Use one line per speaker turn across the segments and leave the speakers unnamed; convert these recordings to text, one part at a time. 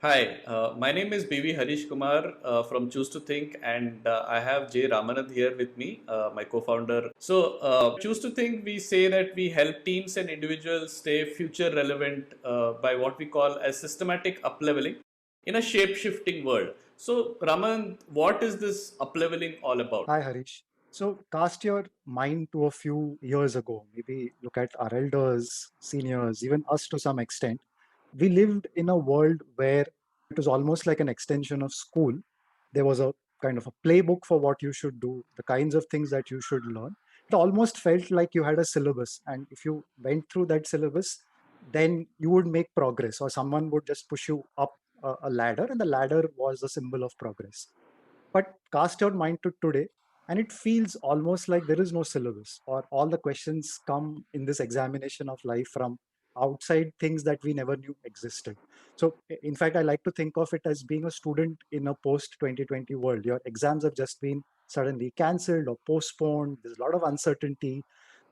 Hi, my name is BV Harish Kumar from Choose To Think, and I have J Ramanand here with me, my co-founder. Choose To Think, we say that we help teams and individuals stay future relevant by what we call as systematic upleveling in a shape-shifting world. So, Ramanand, what is this upleveling all about?
Hi, Harish. So, cast your mind to a few years ago. Maybe look at our elders, seniors, even us to some extent. We lived in a world where it was almost like an extension of school. There was a kind of a playbook for what you should do, the kinds of things that you should learn. It almost felt like you had a syllabus. And if you went through that syllabus, then you would make progress, or someone would just push you up a ladder, and the ladder was a symbol of progress. But cast your mind to today, and it feels almost like there is no syllabus, or all the questions come in this examination of life from outside things that we never knew existed. So, in fact, I like to think of it as being a student in a post 2020 world. Your exams have just been suddenly cancelled or postponed. There's a lot of uncertainty.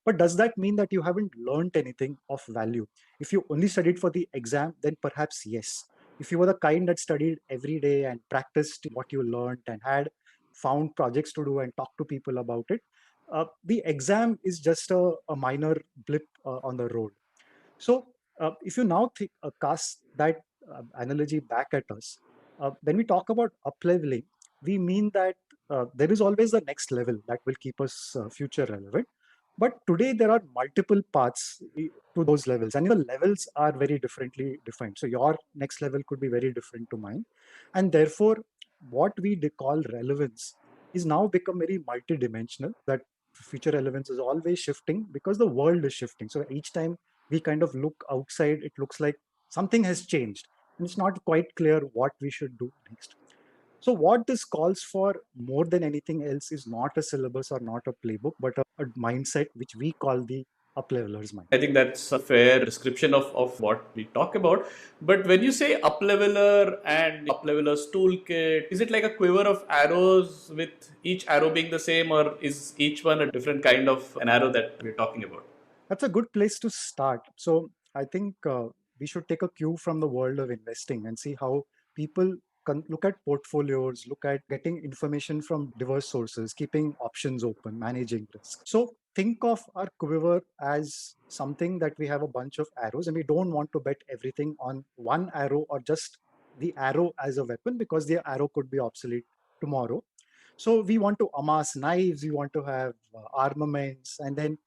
But does that mean that you haven't learned anything of value? If you only studied for the exam, then perhaps yes. If you were the kind that studied every day and practiced what you learned and had found projects to do and talked to people about it, the exam is just a minor blip on the road. So, if you now cast that analogy back at us, when we talk about upleveling, we mean that there is always the next level that will keep us future relevant. But today there are multiple paths to those levels, and the levels are very differently defined. So your next level could be very different to mine, and therefore, what we call relevance is now become very multidimensional. That future relevance is always shifting because the world is shifting. So each time we kind of look outside, it looks like something has changed, and it's not quite clear what we should do next. So, what this calls for more than anything else is not a syllabus or not a playbook, but a mindset which we call the upleveler's mind.
I think that's a fair description of what we talk about. But when you say upleveler and upleveler's toolkit, is it like a quiver of arrows with each arrow being the same, or is each one a different kind of an arrow that we're talking about?
That's a good place to start. So, I think we should take a cue from the world of investing and see how people can look at portfolios, look at getting information from diverse sources, keeping options open, managing risk. So think of our quiver as something that we have a bunch of arrows, and we don't want to bet everything on one arrow or just the arrow as a weapon, because the arrow could be obsolete tomorrow. So we want to amass knives, we want to have armaments, and then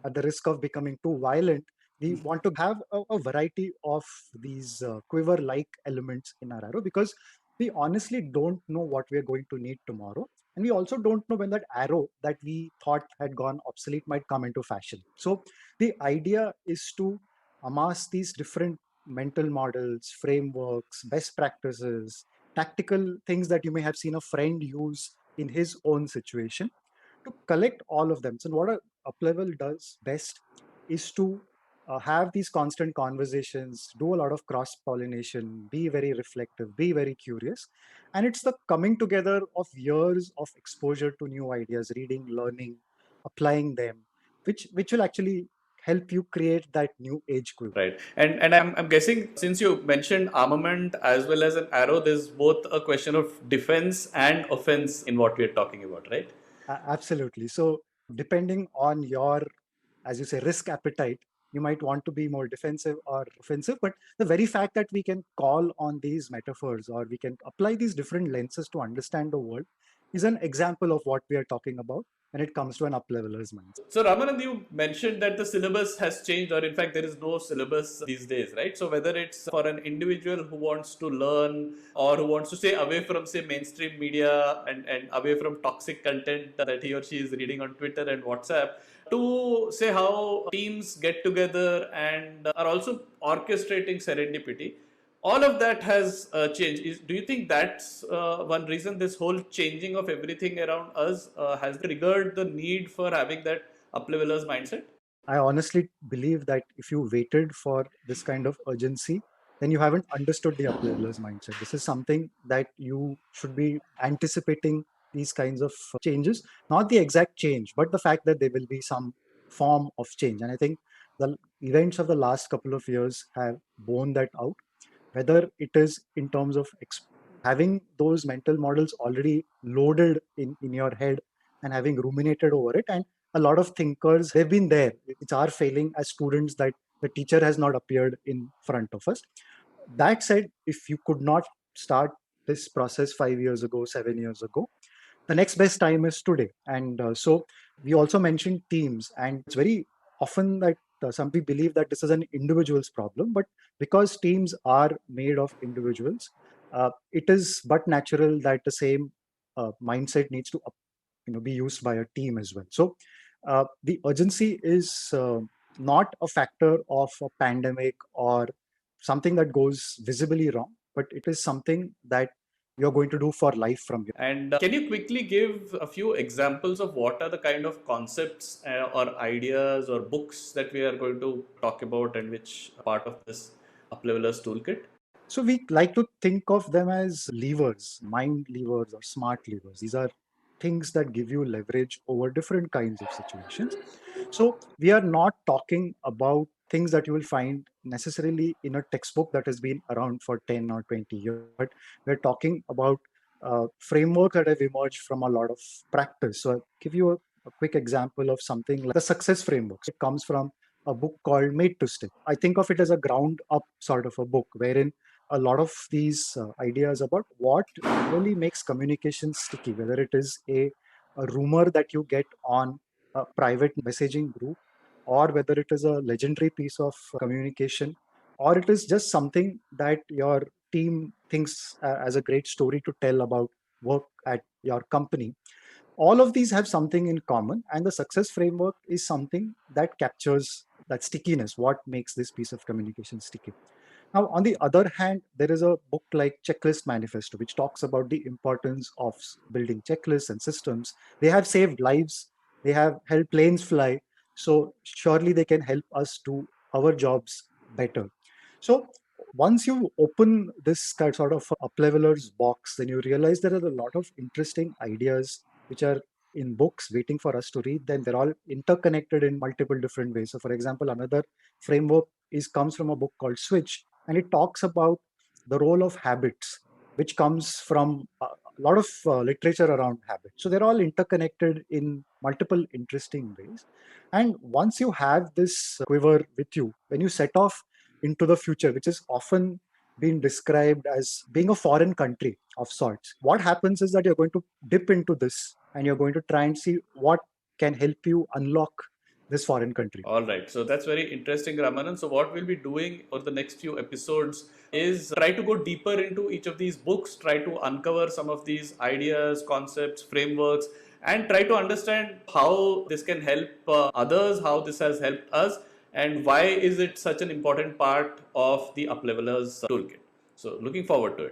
at the risk of becoming too violent, we want to have a variety of these quiver-like elements in our arrow, because we honestly don't know what we are going to need tomorrow. And we also don't know when that arrow that we thought had gone obsolete might come into fashion. So the idea is to amass these different mental models, frameworks, best practices, tactical things that you may have seen a friend use in his own situation, to collect all of them. So what a Uplevel does best is to have these constant conversations, do a lot of cross pollination, be very reflective, be very curious. And it's the coming together of years of exposure to new ideas, reading, learning, applying them, which will actually help you create that new age quiver.
Right. And I'm guessing, since you mentioned armament as well as an arrow, there's both a question of defense and offense in what we're talking about, right?
Absolutely. So depending on your, as you say, risk appetite, you might want to be more defensive or offensive. But the very fact that we can call on these metaphors, or we can apply these different lenses to understand the world, is an example of what we are talking about when it comes to an upleveler's mind.
So, Ramanand, you mentioned that the syllabus has changed, or in fact, there is no syllabus these days, right? So, whether it's for an individual who wants to learn or who wants to stay away from, say, mainstream media and away from toxic content that he or she is reading on Twitter and WhatsApp, to say how teams get together and are also orchestrating serendipity, all of that has changed. Do you think that's one reason this whole changing of everything around us has triggered the need for having that upleveler's mindset?
I honestly believe that if you waited for this kind of urgency, then you haven't understood the upleveler's mindset. This is something that you should be anticipating, these kinds of changes, not the exact change, but the fact that there will be some form of change. And I think the events of the last couple of years have borne that out. whether it is in terms of having those mental models already loaded in your head and having ruminated over it. And a lot of thinkers, they've been there. It's our failing as students that the teacher has not appeared in front of us. That said, if you could not start this process 5 years ago, 7 years ago, the next best time is today. And so we also mentioned teams, and it's very often that some people believe that this is an individual's problem, but because teams are made of individuals, it is but natural that the same mindset needs to be used by a team as well. So the urgency is not a factor of a pandemic or something that goes visibly wrong, but it is something that you're going to do for life from here.
And can you quickly give a few examples of what are the kind of concepts or ideas or books that we are going to talk about and which are part of this Upleveler's toolkit?
So we like to think of them as levers, mind levers or smart levers. These are things that give you leverage over different kinds of situations. So we are not talking about things that you will find necessarily in a textbook that has been around for 10 or 20 years, but we're talking about frameworks that have emerged from a lot of practice. So I'll give you a quick example of something like the success frameworks. It comes from a book called Made to Stick. I think of it as a ground up sort of a book wherein a lot of these ideas about what really makes communication sticky, whether it is a rumor that you get on a private messaging group, or whether it is a legendary piece of communication, or it is just something that your team thinks as a great story to tell about work at your company. All of these have something in common, and the success framework is something that captures that stickiness, what makes this piece of communication sticky. Now, on the other hand, there is a book like Checklist Manifesto, which talks about the importance of building checklists and systems. They have saved lives, they have helped planes fly. So, surely they can help us do our jobs better. So, once you open this kind sort of upleveler's box, then you realize there are a lot of interesting ideas which are in books waiting for us to read. Then they're all interconnected in multiple different ways. So, for example, another framework comes from a book called Switch, and it talks about the role of habits, which comes from a lot of literature around habits. So they're all interconnected in multiple interesting ways. And once you have this quiver with you, when you set off into the future, which is often been described as being a foreign country of sorts, what happens is that you're going to dip into this and you're going to try and see what can help you unlock this foreign country.
All right. So that's very interesting, Ramanand. So what we'll be doing over the next few episodes is try to go deeper into each of these books, try to uncover some of these ideas, concepts, frameworks, and try to understand how this can help others, how this has helped us, and why is it such an important part of the Uplevelers toolkit. So looking forward to it.